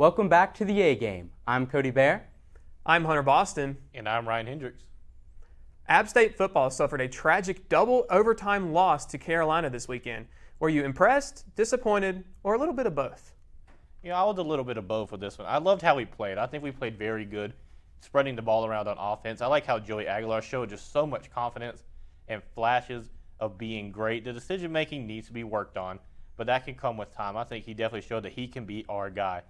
Welcome back to the A Game. I'm Cody Bear. I'm Hunter Boston. And I'm Ryan Hendricks. App State football suffered a tragic double overtime loss to Carolina this weekend. Were you impressed, disappointed, or a little bit of both? I was a little bit of both with this one. I loved how we played. I think we played very good, spreading the ball around on offense. I like how Joey Aguilar showed just so much confidence and flashes of being great. The decision-making needs to be worked on, but that can come with time. I think he definitely showed that he can be our guy.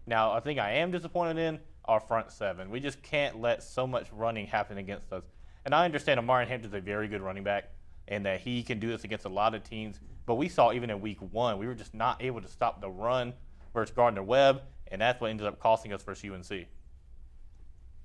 Now, I think I am disappointed in our front seven. We just can't let so much running happen against us. And I understand Omarion Hampton's a very good running back and that he can do this against a lot of teams. But we saw even in week one, we were just not able to stop the run versus Gardner-Webb, and that's what ended up costing us versus UNC.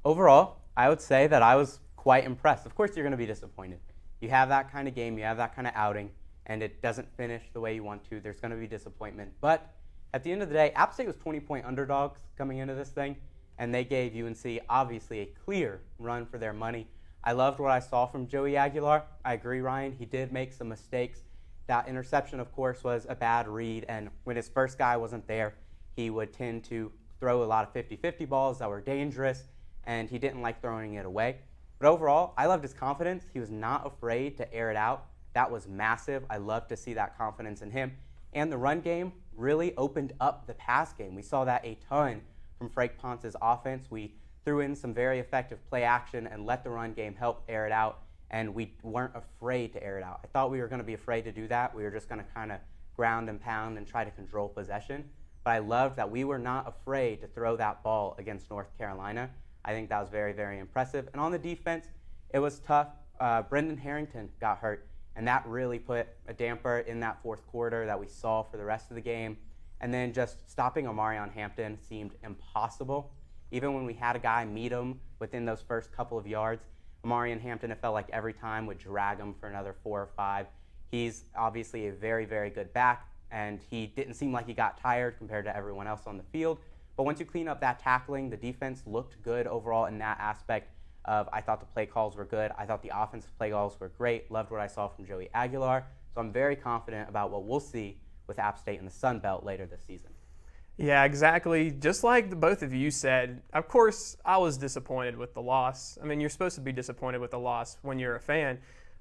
Overall, I would say that I was quite impressed. Of course, you're going to be disappointed. You have that kind of game, you have that kind of outing, and it doesn't finish the way you want to. There's going to be disappointment. But at the end of the day, App State was 20-point underdogs coming into this thing, and they gave UNC obviously a clear run for their money. I loved what I saw from Joey Aguilar. I agree, Ryan. He did make some mistakes. That interception, of course, was a bad read, and when his first guy wasn't there, he would tend to throw a lot of 50-50 balls that were dangerous, and he didn't like throwing it away. But overall, I loved his confidence. He was not afraid to air it out. That was massive. I love to see that confidence in him. And the run game really opened up the pass game. We saw that a ton from Frank Ponce's offense. We threw in some very effective play action and let the run game help air it out, and we weren't afraid to air it out. I thought we were going to be afraid to do that. We were just going to kind of ground and pound and try to control possession. But I loved that we were not afraid to throw that ball against North Carolina. I think that was very, very impressive. And on the defense, it was tough. Brendan Harrington got hurt, and that really put a damper in that fourth quarter that we saw for the rest of the game. And then just stopping Omarion Hampton seemed impossible. Even when we had a guy meet him within those first couple of yards, Omarion Hampton, it felt like every time would drag him for another 4 or 5. He's obviously a very, very good back, and he didn't seem like he got tired compared to everyone else on the field. But once you clean up that tackling, the defense looked good overall in that aspect of I thought the play calls were good. I thought the offensive play calls were great. Loved what I saw from Joey Aguilar. So I'm very confident about what we'll see with App State in the Sun Belt later this season. Yeah, exactly. Just like the both of you said, of course, I was disappointed with the loss. I mean, you're supposed to be disappointed with the loss when you're a fan.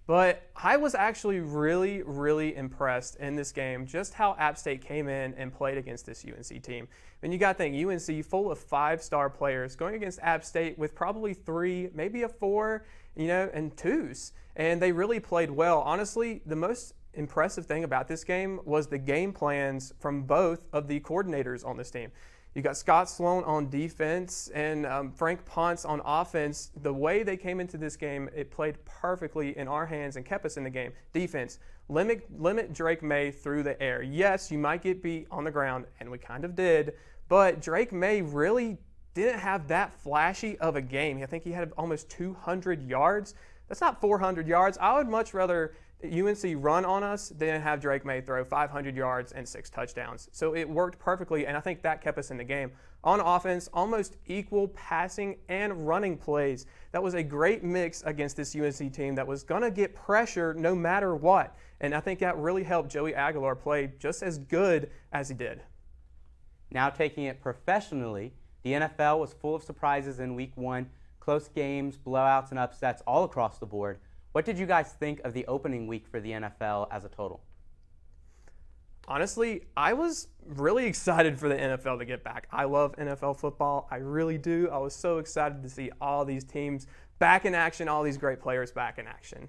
But I was actually really, really impressed in this game just how App State came in and played against this UNC team. And you got to think, UNC full of 5-star players going against App State with probably 3, maybe a 4, and 2s. And they really played well. Honestly, the most impressive thing about this game was the game plans from both of the coordinators on this team. You got Scott Sloan on defense and Frank Ponce on offense. The way they came into this game, it played perfectly in our hands and kept us in the game. Defense, limit Drake May through the air. Yes, you might get beat on the ground, and we kind of did, but Drake May really didn't have that flashy of a game. I think he had almost 200 yards. That's not 400 yards. I would much rather UNC run on us than have Drake May throw 500 yards and 6 touchdowns. So it worked perfectly, and I think that kept us in the game. On offense, almost equal passing and running plays. That was a great mix against this UNC team that was going to get pressure no matter what. And I think that really helped Joey Aguilar play just as good as he did. Now taking it professionally, the NFL was full of surprises in week 1. Close games, blowouts, and upsets all across the board. What did you guys think of the opening week for the NFL as a total? Honestly, I was really excited for the NFL to get back. I love NFL football. I really do. I was so excited to see all these teams back in action, all these great players back in action.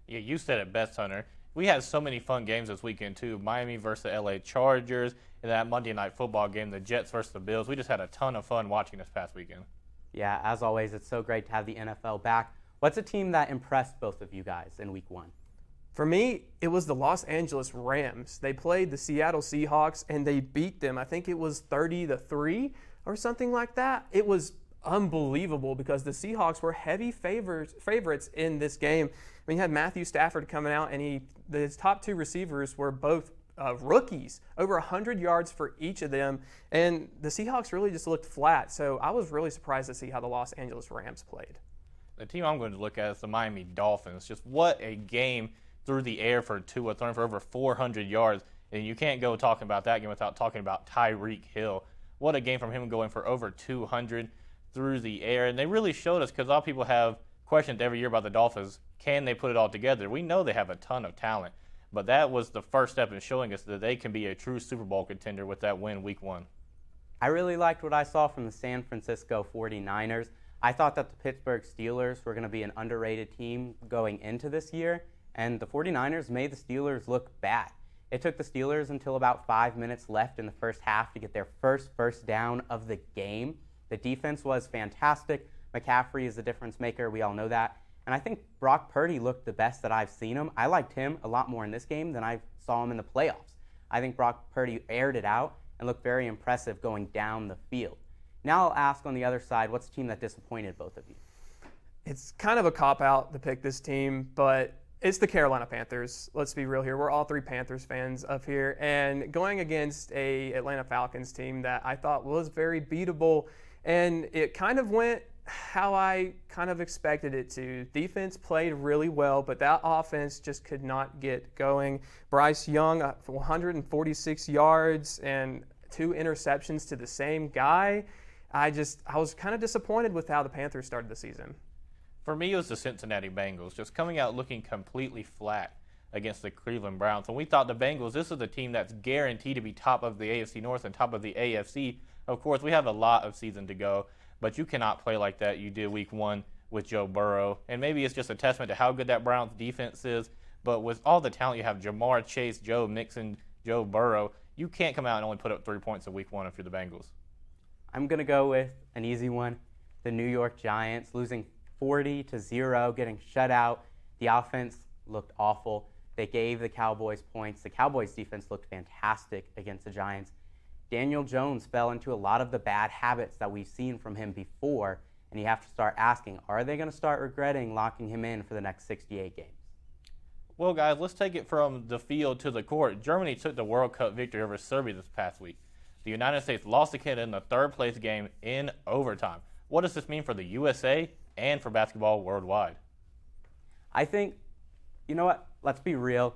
Yeah, you said it best, Hunter. We had so many fun games this weekend, too. Miami versus the LA Chargers, and that Monday Night Football game, the Jets versus the Bills. We just had a ton of fun watching this past weekend. Yeah, as always, it's so great to have the NFL back. What's a team that impressed both of you guys in week 1? For me, it was the Los Angeles Rams. They played the Seattle Seahawks, and they beat them. I think it was 30-3 or something like that. It was unbelievable because the Seahawks were heavy favorites in this game. I mean, you had Matthew Stafford coming out, and his top 2 receivers were both rookies, over 100 yards for each of them, and the Seahawks really just looked flat. So I was really surprised to see how the Los Angeles Rams played. The team I'm going to look at is the Miami Dolphins. Just what a game through the air for Tua, throwing for over 400 yards. And you can't go talking about that game without talking about Tyreek Hill. What a game from him, going for over 200 through the air. And they really showed us, because a lot of people have questions every year about the Dolphins. Can they put it all together? We know they have a ton of talent, but that was the first step in showing us that they can be a true Super Bowl contender with that win week 1. I really liked what I saw from the San Francisco 49ers. I thought that the Pittsburgh Steelers were going to be an underrated team going into this year, and the 49ers made the Steelers look bad. It took the Steelers until about 5 minutes left in the first half to get their first down of the game. The defense was fantastic. McCaffrey is the difference maker. We all know that. And I think Brock Purdy looked the best that I've seen him. I liked him a lot more in this game than I saw him in the playoffs. I think Brock Purdy aired it out and looked very impressive going down the field. Now I'll ask on the other side, what's the team that disappointed both of you? It's kind of a cop-out to pick this team, but it's the Carolina Panthers. Let's be real here. We're all 3 Panthers fans up here, and going against a Atlanta Falcons team that I thought was very beatable, and it kind of went how I kind of expected it to. Defense played really well, but that offense just could not get going. Bryce Young, 146 yards and 2 interceptions to the same guy. I was kind of disappointed with how the Panthers started the season. For me, it was the Cincinnati Bengals, just coming out looking completely flat against the Cleveland Browns. When we thought the Bengals, this is a team that's guaranteed to be top of the AFC North and top of the AFC. Of course, we have a lot of season to go, but you cannot play like that you did week 1 with Joe Burrow. And maybe it's just a testament to how good that Browns defense is, but with all the talent you have, Jamar Chase, Joe Mixon, Joe Burrow, you can't come out and only put up 3 points in week 1 if you're the Bengals. I'm going to go with an easy one. The New York Giants losing 40-0, getting shut out. The offense looked awful. They gave the Cowboys points. The Cowboys defense looked fantastic against the Giants. Daniel Jones fell into a lot of the bad habits that we've seen from him before, and you have to start asking, are they going to start regretting locking him in for the next 68 games? Well, guys, let's take it from the field to the court. Germany took the World Cup victory over Serbia this past week. The United States lost to Canada in the 3rd-place game in overtime. What does this mean for the USA and for basketball worldwide? I think, you know what, let's be real.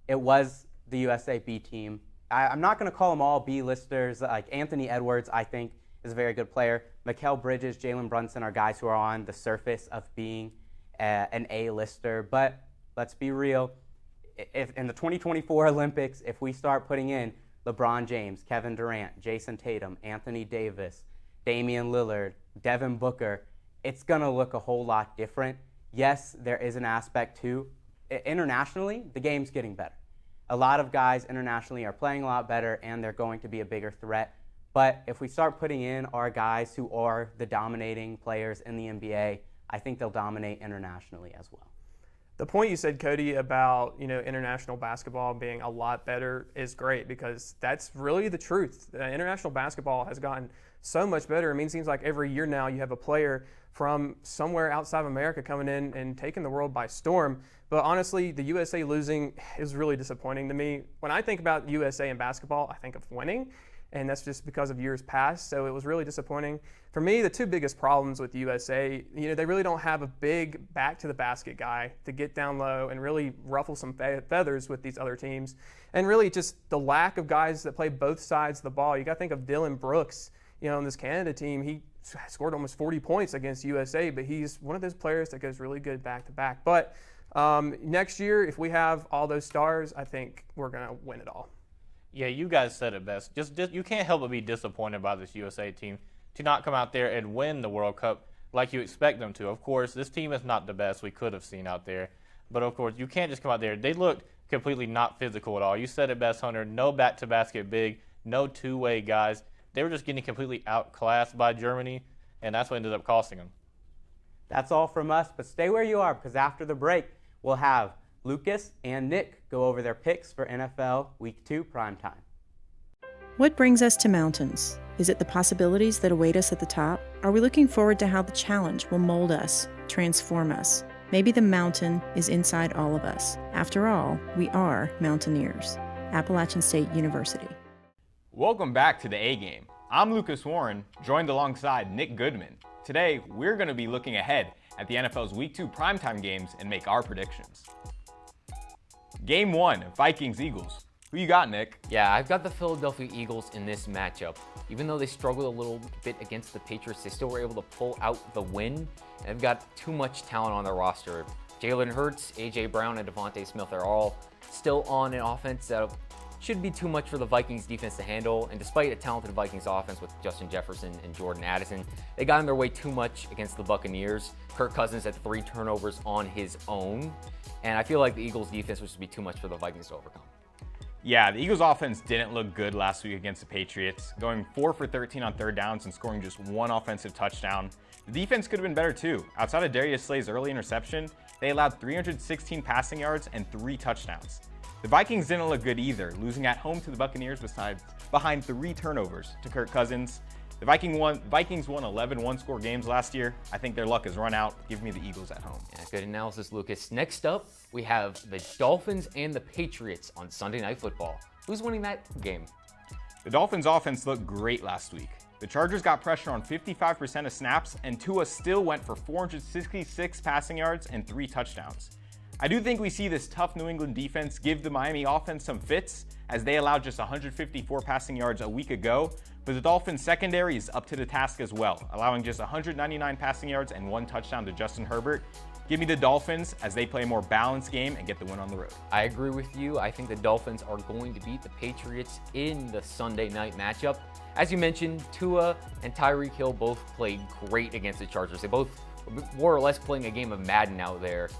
It was the USA B team. I'm not going to call them all B-listers. Like Anthony Edwards, I think, is a very good player. Mikal Bridges, Jalen Brunson are guys who are on the surface of being an A-lister. But let's be real. If in the 2024 Olympics, if we start putting in LeBron James, Kevin Durant, Jason Tatum, Anthony Davis, Damian Lillard, Devin Booker, it's going to look a whole lot different. Yes, there is an aspect too. Internationally, the game's getting better. A lot of guys internationally are playing a lot better, and they're going to be a bigger threat. But if we start putting in our guys who are the dominating players in the NBA, I think they'll dominate internationally as well. The point you said, Cody, about international basketball being a lot better is great, because that's really the truth. International basketball has gotten so much better. I mean, it seems like every year now you have a player from somewhere outside of America coming in and taking the world by storm. But honestly, the USA losing is really disappointing to me. When I think about USA and basketball, I think of winning, and that's just because of years past. So it was really disappointing. For me, the 2 biggest problems with USA, they really don't have a big back-to-the-basket guy to get down low and really ruffle some feathers with these other teams. And really just the lack of guys that play both sides of the ball. You got to think of Dylan Brooks, on this Canada team. He scored almost 40 points against USA, but he's one of those players that goes really good back-to-back. But next year, if we have all those stars, I think we're going to win it all. Yeah, you guys said it best. You can't help but be disappointed by this USA team to not come out there and win the World Cup like you expect them to. Of course, this team is not the best we could have seen out there. But, of course, you can't just come out there. They looked completely not physical at all. You said it best, Hunter. No back-to-basket big, no two-way guys. They were just getting completely outclassed by Germany, and that's what ended up costing them. That's all from us, but stay where you are, because after the break, we'll have Lucas and Nick go over their picks for NFL Week 2 primetime. What brings us to mountains? Is it the possibilities that await us at the top? Are we looking forward to how the challenge will mold us, transform us? Maybe the mountain is inside all of us. After all, we are mountaineers. Appalachian State University. Welcome back to the A-Game. I'm Lucas Warren, joined alongside Nick Goodman. Today, we're going to be looking ahead at the NFL's Week 2 primetime games and make our predictions. Game 1, Vikings-Eagles. Who you got, Nick? Yeah, I've got the Philadelphia Eagles in this matchup. Even though they struggled a little bit against the Patriots, they still were able to pull out the win. And they've got too much talent on their roster. Jalen Hurts, A.J. Brown, and Devontae Smith are all still on an offense that should be too much for the Vikings defense to handle. And despite a talented Vikings offense with Justin Jefferson and Jordan Addison, they got in their way too much against the Buccaneers. Kirk Cousins had 3 turnovers on his own. And I feel like the Eagles defense was to be too much for the Vikings to overcome. Yeah, the Eagles offense didn't look good last week against the Patriots, going 4 for 13 on third downs and scoring just 1 offensive touchdown. The defense could have been better too. Outside of Darius Slay's early interception, they allowed 316 passing yards and 3 touchdowns. The Vikings didn't look good either, losing at home to the Buccaneers behind 3 turnovers to Kirk Cousins. The Vikings won 11 one-score games last year. I think their luck has run out. Give me the Eagles at home. Yeah, good analysis, Lucas. Next up, we have the Dolphins and the Patriots on Sunday Night Football. Who's winning that game? The Dolphins' offense looked great last week. The Chargers got pressure on 55% of snaps, and Tua still went for 466 passing yards and 3 touchdowns. I do think we see this tough New England defense give the Miami offense some fits, as they allowed just 154 passing yards a week ago, but the Dolphins' secondary is up to the task as well, allowing just 199 passing yards and 1 touchdown to Justin Herbert. Give me the Dolphins as they play a more balanced game and get the win on the road. I agree with you. I think the Dolphins are going to beat the Patriots in the Sunday night matchup. As you mentioned, Tua and Tyreek Hill both played great against the Chargers. They both were more or less playing a game of Madden out there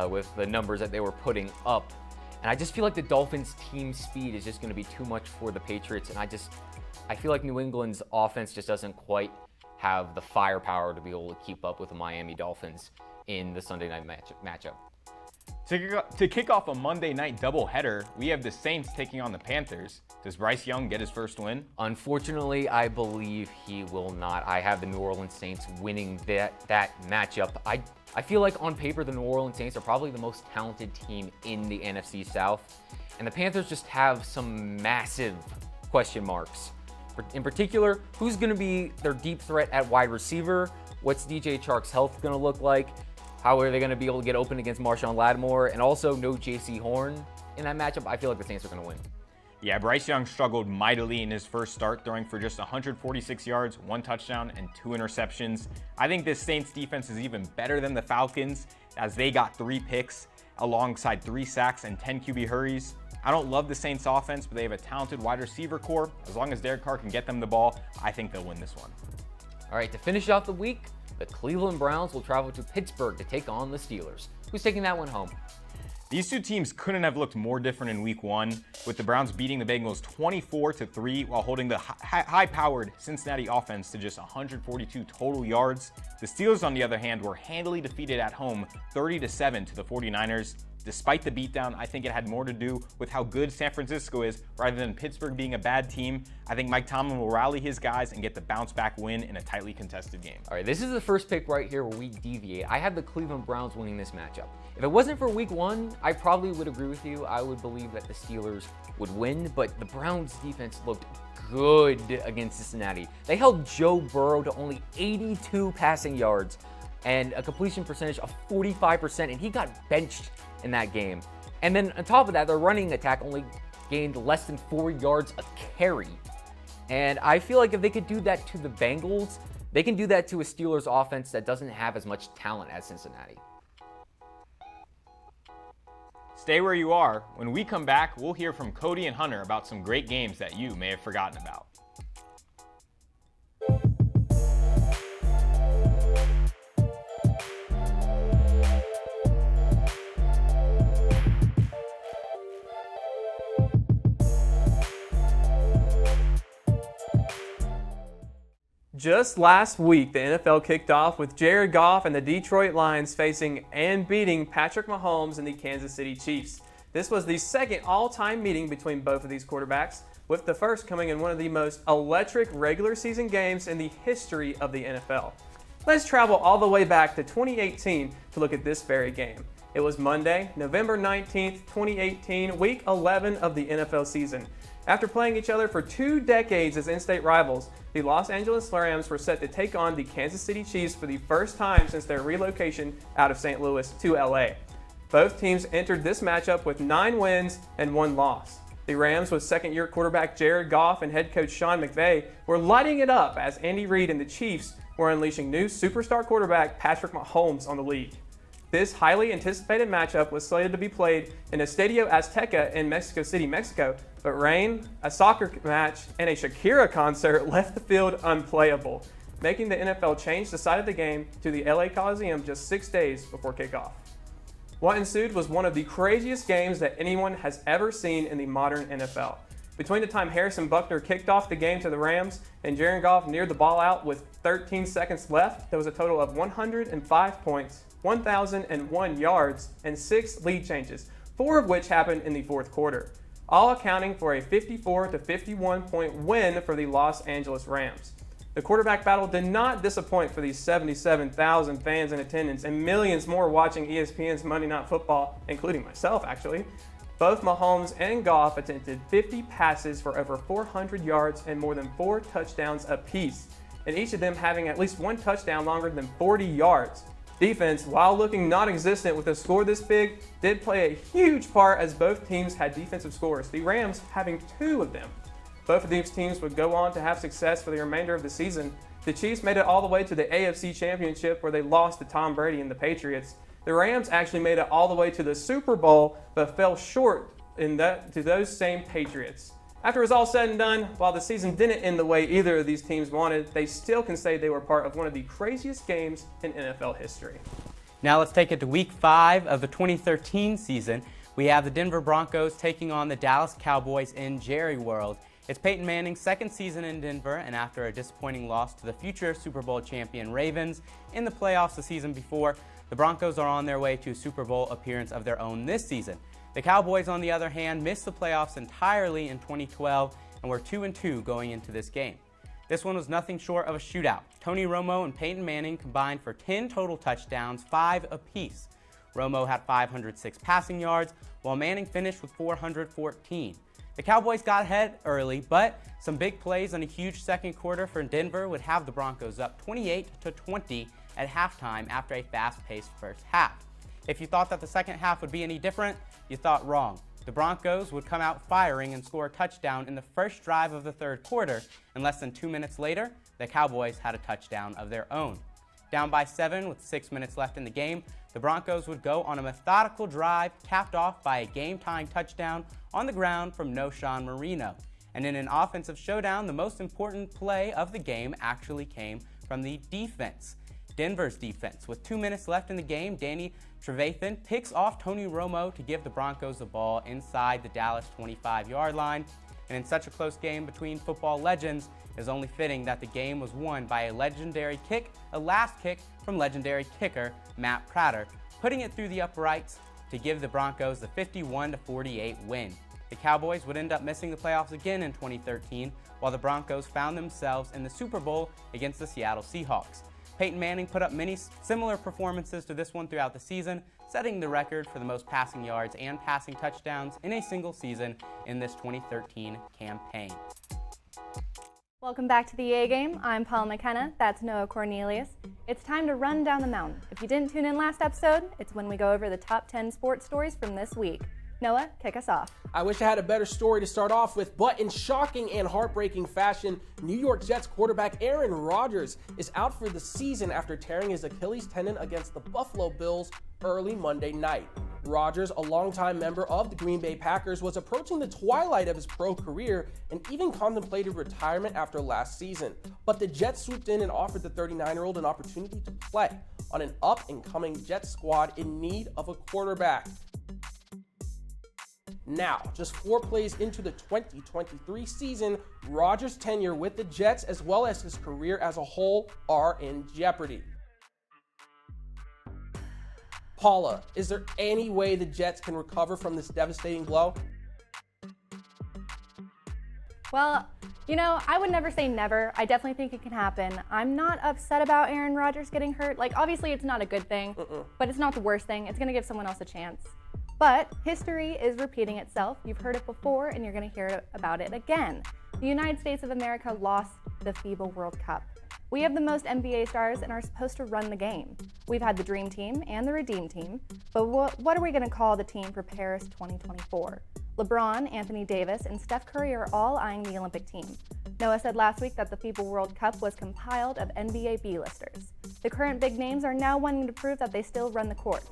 with the numbers that they were putting up. And I just feel like the Dolphins' team speed is just going to be too much for the Patriots. And I feel like New England's offense just doesn't quite have the firepower to be able to keep up with the Miami Dolphins in the Sunday night matchup. To kick off a Monday night doubleheader, we have the Saints taking on the Panthers. Does Bryce Young get his first win? Unfortunately, I believe he will not. I have the New Orleans Saints winning that matchup. I feel like on paper, the New Orleans Saints are probably the most talented team in the NFC South. And the Panthers just have some massive question marks. In particular, who's going to be their deep threat at wide receiver? What's DJ Chark's health going to look like? How are they going to be able to get open against Marshawn Lattimore? And also no J.C. Horn in that matchup. I feel like the Saints are going to win. Yeah, Bryce Young struggled mightily in his first start, throwing for just 146 yards, 1 touchdown, and 2 interceptions. I think this Saints defense is even better than the Falcons, as they got 3 picks alongside 3 sacks and 10 QB hurries. I don't love the Saints offense, but they have a talented wide receiver core. As long as Derek Carr can get them the ball, I think they'll win this one. All right, to finish off the week, the Cleveland Browns will travel to Pittsburgh to take on the Steelers. Who's taking that one home? These two teams couldn't have looked more different in week 1, with the Browns beating the Bengals 24-3 while holding the high-powered Cincinnati offense to just 142 total yards. The Steelers, on the other hand, were handily defeated at home 30-7 to the 49ers. Despite the beatdown, I think it had more to do with how good San Francisco is rather than Pittsburgh being a bad team. I think Mike Tomlin will rally his guys and get the bounce-back win in a tightly contested game. All right, this is the first pick right here where we deviate. I have the Cleveland Browns winning this matchup. If it wasn't for week 1, I probably would agree with you. I would believe that the Steelers would win, but the Browns defense looked good against Cincinnati. They held Joe Burrow to only 82 passing yards and a completion percentage of 45%, and he got benched in that game. And then on top of that, their running attack only gained less than 4 yards a carry. And I feel like if they could do that to the Bengals, they can do that to a Steelers offense that doesn't have as much talent as Cincinnati. Stay where you are. When we come back, we'll hear from Cody and Hunter about some great games that you may have forgotten about. Just last week, the NFL kicked off with Jared Goff and the Detroit Lions facing and beating Patrick Mahomes and the Kansas City Chiefs. This was the second all-time meeting between both of these quarterbacks, with the first coming in one of the most electric regular season games in the history of the NFL. Let's travel all the way back to 2018 to look at this very game. It was Monday, November 19th, 2018, week 11 of the NFL season. After playing each other for 2 decades as in-state rivals, the Los Angeles Rams were set to take on the Kansas City Chiefs for the first time since their relocation out of St. Louis to LA. Both teams entered this matchup with 9 wins and 1 loss. The Rams, with second-year quarterback Jared Goff and head coach Sean McVay, were lighting it up as Andy Reid and the Chiefs were unleashing new superstar quarterback Patrick Mahomes on the league. This highly anticipated matchup was slated to be played in Estadio Azteca in Mexico City, Mexico, but rain, a soccer match, and a Shakira concert left the field unplayable, making the NFL change the site of the game to the LA Coliseum just 6 days before kickoff. What ensued was one of the craziest games that anyone has ever seen in the modern NFL. Between the time Harrison Buckner kicked off the game to the Rams and Jared Goff neared the ball out with 13 seconds left, there was a total of 105 points, 1,001 yards, and 6 lead changes, 4 of which happened in the fourth quarter, all accounting for a 54-51 point win for the Los Angeles Rams. The quarterback battle did not disappoint for these 77,000 fans in attendance and millions more watching ESPN's Monday Night Football, including myself actually. Both Mahomes and Goff attempted 50 passes for over 400 yards and more than 4 touchdowns apiece, and each of them having at least 1 touchdown longer than 40 yards. Defense, while looking non-existent with a score this big, did play a huge part as both teams had defensive scores, the Rams having 2 of them. Both of these teams would go on to have success for the remainder of the season. The Chiefs made it all the way to the AFC Championship where they lost to Tom Brady and the Patriots. The Rams actually made it all the way to the Super Bowl but fell short to those same Patriots. After it was all said and done, while the season didn't end the way either of these teams wanted, they still can say they were part of one of the craziest games in NFL history. Now let's take it to Week 5 of the 2013 season. We have the Denver Broncos taking on the Dallas Cowboys in Jerry World. It's Peyton Manning's second season in Denver, and after a disappointing loss to the future Super Bowl champion Ravens in the playoffs the season before, the Broncos are on their way to a Super Bowl appearance of their own this season. The Cowboys, on the other hand, missed the playoffs entirely in 2012 and were 2-2 going into this game. This one was nothing short of a shootout. Tony Romo and Peyton Manning combined for 10 total touchdowns, 5 apiece. Romo had 506 passing yards, while Manning finished with 414. The Cowboys got ahead early, but some big plays in a huge second quarter for Denver would have the Broncos up 28-20 at halftime after a fast-paced first half. If you thought that the second half would be any different, you thought wrong. The Broncos would come out firing and score a touchdown in the first drive of the third quarter, and less than 2 minutes later, the Cowboys had a touchdown of their own. Down by 7 with 6 minutes left in the game, the Broncos would go on a methodical drive capped off by a game-tying touchdown on the ground from Knowshon Marino. And in an offensive showdown, the most important play of the game actually came from the defense. Denver's defense. With 2 minutes left in the game, Danny Trevathan picks off Tony Romo to give the Broncos the ball inside the Dallas 25-yard line. And in such a close game between football legends, it is only fitting that the game was won by a legendary kick, a last kick from legendary kicker Matt Prater, putting it through the uprights to give the Broncos the 51-48 win. The Cowboys would end up missing the playoffs again in 2013, while the Broncos found themselves in the Super Bowl against the Seattle Seahawks. Peyton Manning put up many similar performances to this one throughout the season, setting the record for the most passing yards and passing touchdowns in a single season in this 2013 campaign. Welcome back to the A Game. I'm Paula McKenna. That's Noah Cornelius. It's time to run down the mountain. If you didn't tune in last episode, it's when we go over the top 10 sports stories from this week. Noah, kick us off. I wish I had a better story to start off with, but in shocking and heartbreaking fashion, New York Jets quarterback Aaron Rodgers is out for the season after tearing his Achilles tendon against the Buffalo Bills early Monday night. Rodgers, a longtime member of the Green Bay Packers, was approaching the twilight of his pro career and even contemplated retirement after last season. But the Jets swooped in and offered the 39-year-old an opportunity to play on an up-and-coming Jets squad in need of a quarterback. Now, just 4 plays into the 2023 season, Rodgers' tenure with the Jets as well as his career as a whole are in jeopardy. Paula, is there any way the Jets can recover from this devastating blow? Well, I would never say never. I definitely think it can happen. I'm not upset about Aaron Rodgers getting hurt. Obviously, it's not a good thing, but it's not the worst thing. It's going to give someone else a chance. But history is repeating itself. You've heard it before, and you're going to hear about it again. The United States of America lost the FIBA World Cup. We have the most NBA stars and are supposed to run the game. We've had the Dream Team and the Redeem Team, but what are we going to call the team for Paris 2024? LeBron, Anthony Davis, and Steph Curry are all eyeing the Olympic team. Noah said last week that the FIBA World Cup was compiled of NBA B-listers. The current big names are now wanting to prove that they still run the court.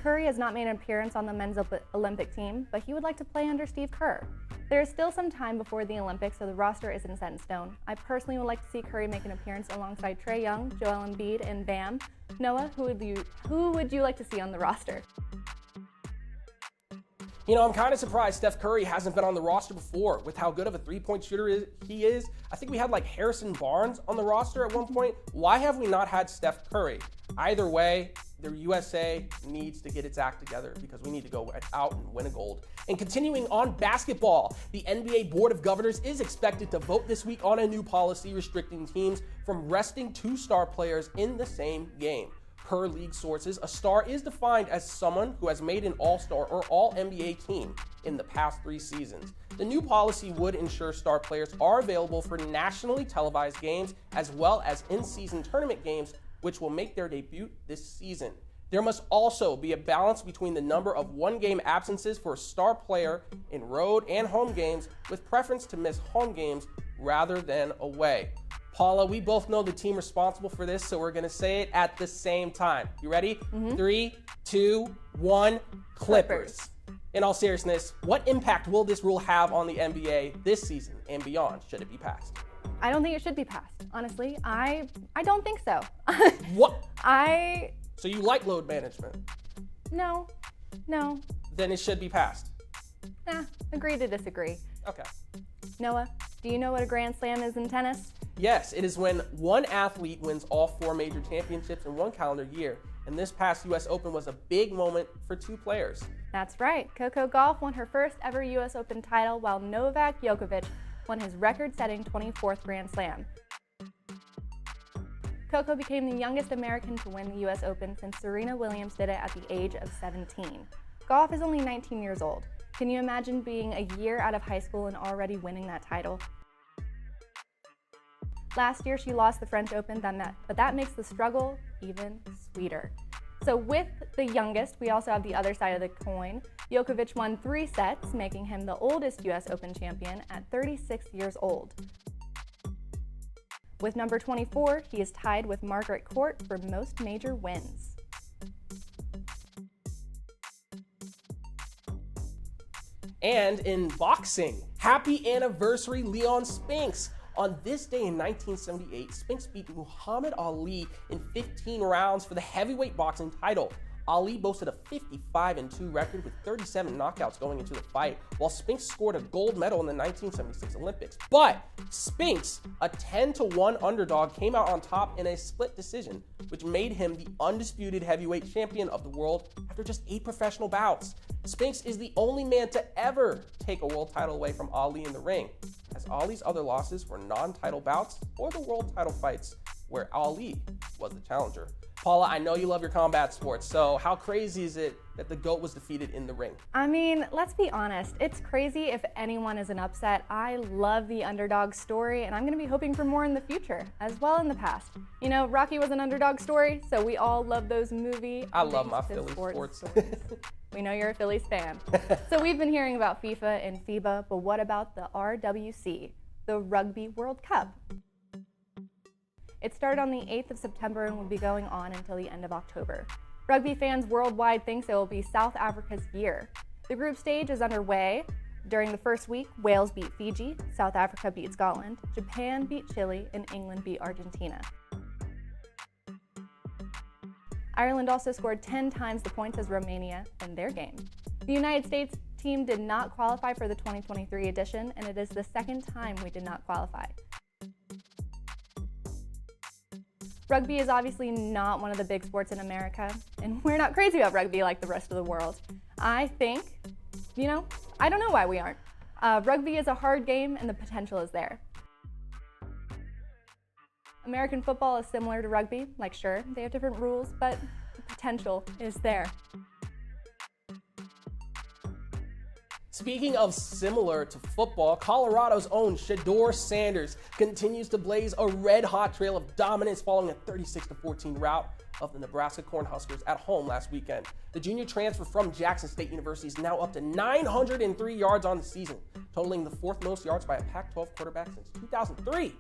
Curry has not made an appearance on the men's Olympic team, but he would like to play under Steve Kerr. There is still some time before the Olympics, so the roster isn't set in stone. I personally would like to see Curry make an appearance alongside Trae Young, Joel Embiid, and Bam. Noah, who would you like to see on the roster? You know, I'm kind of surprised Steph Curry hasn't been on the roster before with how good of a three-point shooter he is. I think we had like Harrison Barnes on the roster at one point. Why have we not had Steph Curry? Either way, the USA needs to get its act together because we need to go out and win a gold. And continuing on basketball, the NBA Board of Governors is expected to vote this week on a new policy restricting teams from resting two star players in the same game. Per league sources, a star is defined as someone who has made an all-star or all-NBA team in the past 3 seasons. The new policy would ensure star players are available for nationally televised games as well as in-season tournament games, which will make their debut this season. There must also be a balance between the number of one-game absences for a star player in road and home games, with preference to miss home games rather than away. Paula, we both know the team responsible for this, so we're going to say it at the same time. You ready? Mm-hmm. 3, 2, 1, Clippers. In all seriousness, what impact will this rule have on the NBA this season and beyond, should it be passed? I don't think it should be passed. Honestly, I don't think so. What? I So you like load management? No. Then it should be passed. Agree to disagree. Okay. Noah, do you know what a Grand Slam is in tennis? Yes, it is when one athlete wins all 4 major championships in one calendar year. And this past US Open was a big moment for 2 players. That's right. Coco Gauff won her first ever US Open title, while Novak Djokovic won his record-setting 24th Grand Slam. Coco became the youngest American to win the US Open since Serena Williams did it at the age of 17. Gauff is only 19 years old. Can you imagine being a year out of high school and already winning that title? Last year, she lost the French Open, but that makes the struggle even sweeter. So with the youngest, we also have the other side of the coin. Djokovic won 3 sets, making him the oldest US Open champion at 36 years old. With number 24, he is tied with Margaret Court for most major wins. And in boxing, happy anniversary, Leon Spinks. On this day in 1978, Spinks beat Muhammad Ali in 15 rounds for the heavyweight boxing title. Ali boasted a 55-2 record with 37 knockouts going into the fight, while Spinks scored a gold medal in the 1976 Olympics. But Spinks, a 10-1 underdog, came out on top in a split decision, which made him the undisputed heavyweight champion of the world after just 8 professional bouts. Spinks is the only man to ever take a world title away from Ali in the ring, as Ali's other losses were non-title bouts or the world title fights where Ali was the challenger. Paula, I know you love your combat sports, so how crazy is it that the GOAT was defeated in the ring? I mean, let's be honest. It's crazy if anyone is an upset. I love the underdog story, and I'm going to be hoping for more in the future, as well in the past. You know, Rocky was an underdog story, so we all love those movies. I love my Philly sports. We know you're a Phillies fan. So we've been hearing about FIFA and FIBA, but what about the RWC, the Rugby World Cup? It started on the 8th of September and will be going on until the end of October. Rugby fans worldwide think it will be South Africa's year. The group stage is underway. During the first week, Wales beat Fiji, South Africa beat Scotland, Japan beat Chile, and England beat Argentina. Ireland also scored 10 times the points as Romania in their game. The United States team did not qualify for the 2023 edition, and it is the second time we did not qualify. Rugby is obviously not one of the big sports in America, and we're not crazy about rugby like the rest of the world. I think, I don't know why we aren't. Rugby is a hard game, and the potential is there. American football is similar to rugby. Like, sure, they have different rules, but the potential is there. Speaking of similar to football, Colorado's own Shedeur Sanders continues to blaze a red-hot trail of dominance following a 36-14 rout of the Nebraska Cornhuskers at home last weekend. The junior transfer from Jackson State University is now up to 903 yards on the season, totaling the fourth most yards by a Pac-12 quarterback since 2003.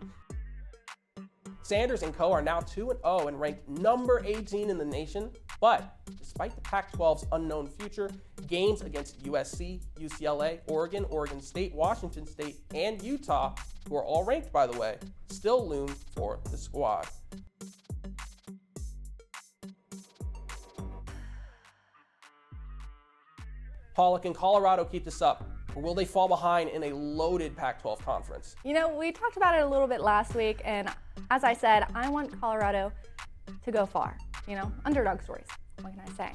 Sanders and co. are now 2-0 and ranked number 18 in the nation, but despite the Pac-12's unknown future, games against USC, UCLA, Oregon, Oregon State, Washington State, and Utah, who are all ranked by the way, still loom for the squad. Paula, can Colorado keep this up, or will they fall behind in a loaded Pac-12 conference? You know, we talked about it a little bit last week, and as I said, I want Colorado to go far. You know, underdog stories. What can I say?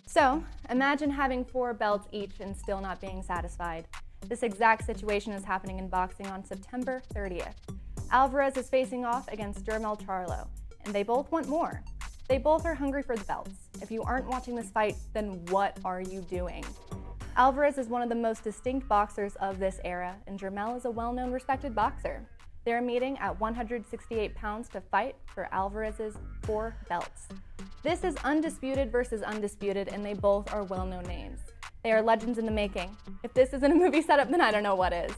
So, imagine having 4 belts each and still not being satisfied. This exact situation is happening in boxing on September 30th. Alvarez is facing off against Jermell Charlo, and they both want more. They both are hungry for the belts. If you aren't watching this fight, then what are you doing? Alvarez is one of the most distinct boxers of this era, and Jermell is a well-known, respected boxer. They're meeting at 168 pounds to fight for Alvarez's 4 belts. This is undisputed versus undisputed, and they both are well-known names. They are legends in the making. If this isn't a movie setup, then I don't know what is.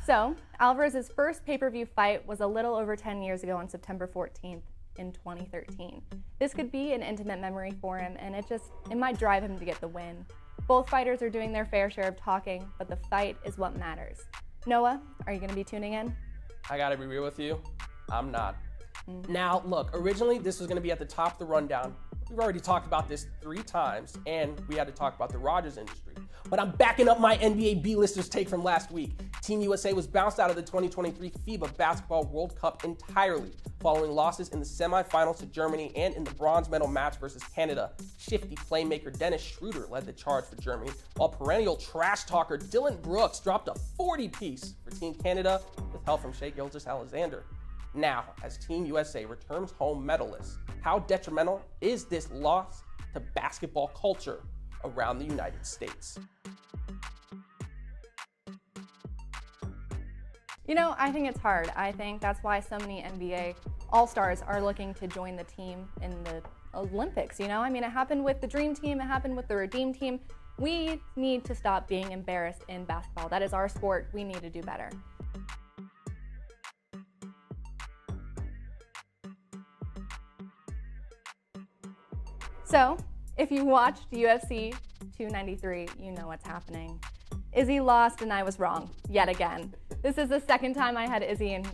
So, Alvarez's first pay-per-view fight was a little over 10 years ago on September 14th. In 2013. This could be an intimate memory for him, and it might drive him to get the win. Both fighters are doing their fair share of talking, but the fight is what matters. Noah, are you going to be tuning in? I gotta be real with you, I'm not. Now, look, originally this was gonna be at the top of the rundown. We've already talked about this 3 times, and we had to talk about the Rogers industry. But I'm backing up my NBA B-listers take from last week. Team USA was bounced out of the 2023 FIBA Basketball World Cup entirely, following losses in the semifinals to Germany and in the bronze medal match versus Canada. Shifty playmaker Dennis Schroeder led the charge for Germany, while perennial trash talker Dylan Brooks dropped a 40-piece for Team Canada with help from Shai Gilgeous-Alexander. Now, as Team USA returns home medalists, how detrimental is this loss to basketball culture around the United States? You know, I think it's hard. I think that's why so many NBA All-Stars are looking to join the team in the Olympics, you know? I mean, it happened with the Dream Team, it happened with the Redeem Team. We need to stop being embarrassed in basketball. That is our sport. We need to do better. So, if you watched UFC 293, you know what's happening. Izzy lost and I was wrong, yet again. This is the second time I had Izzy and,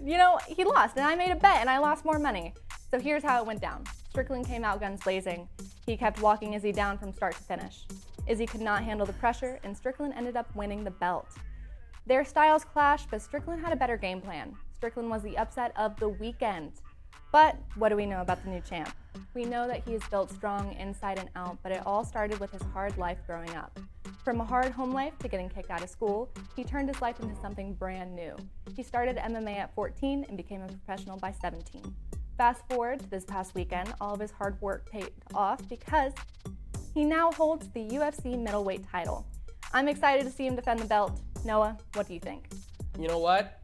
you know, he lost and I made a bet and I lost more money. So here's how it went down. Strickland came out guns blazing. He kept walking Izzy down from start to finish. Izzy could not handle the pressure and Strickland ended up winning the belt. Their styles clashed, but Strickland had a better game plan. Strickland was the upset of the weekend. But what do we know about the new champ? We know that he is built strong inside and out, but it all started with his hard life growing up. From a hard home life to getting kicked out of school, he turned his life into something brand new. He started MMA at 14 and became a professional by 17. Fast forward to this past weekend, all of his hard work paid off because he now holds the UFC middleweight title. I'm excited to see him defend the belt. Noah, what do you think? You know what?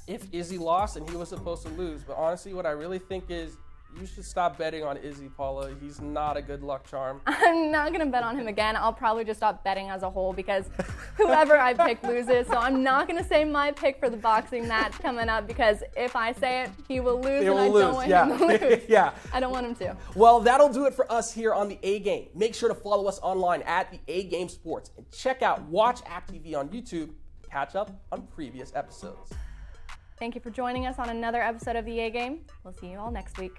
If Izzy lost and he was supposed to lose, but honestly, what I really think is you should stop betting on Izzy, Paula. He's not a good luck charm. I'm not going to bet on him again. I'll probably just stop betting as a whole because whoever I pick loses. So I'm not going to say my pick for the boxing match coming up because if I say it, he will lose and I don't want him to lose. Yeah. I don't want him to. Well, that'll do it for us here on The A Game. Make sure to follow us online at The A Game Sports and check out Watch App TV on YouTube to catch up on previous episodes. Thank you for joining us on another episode of The A Game. We'll see you all next week.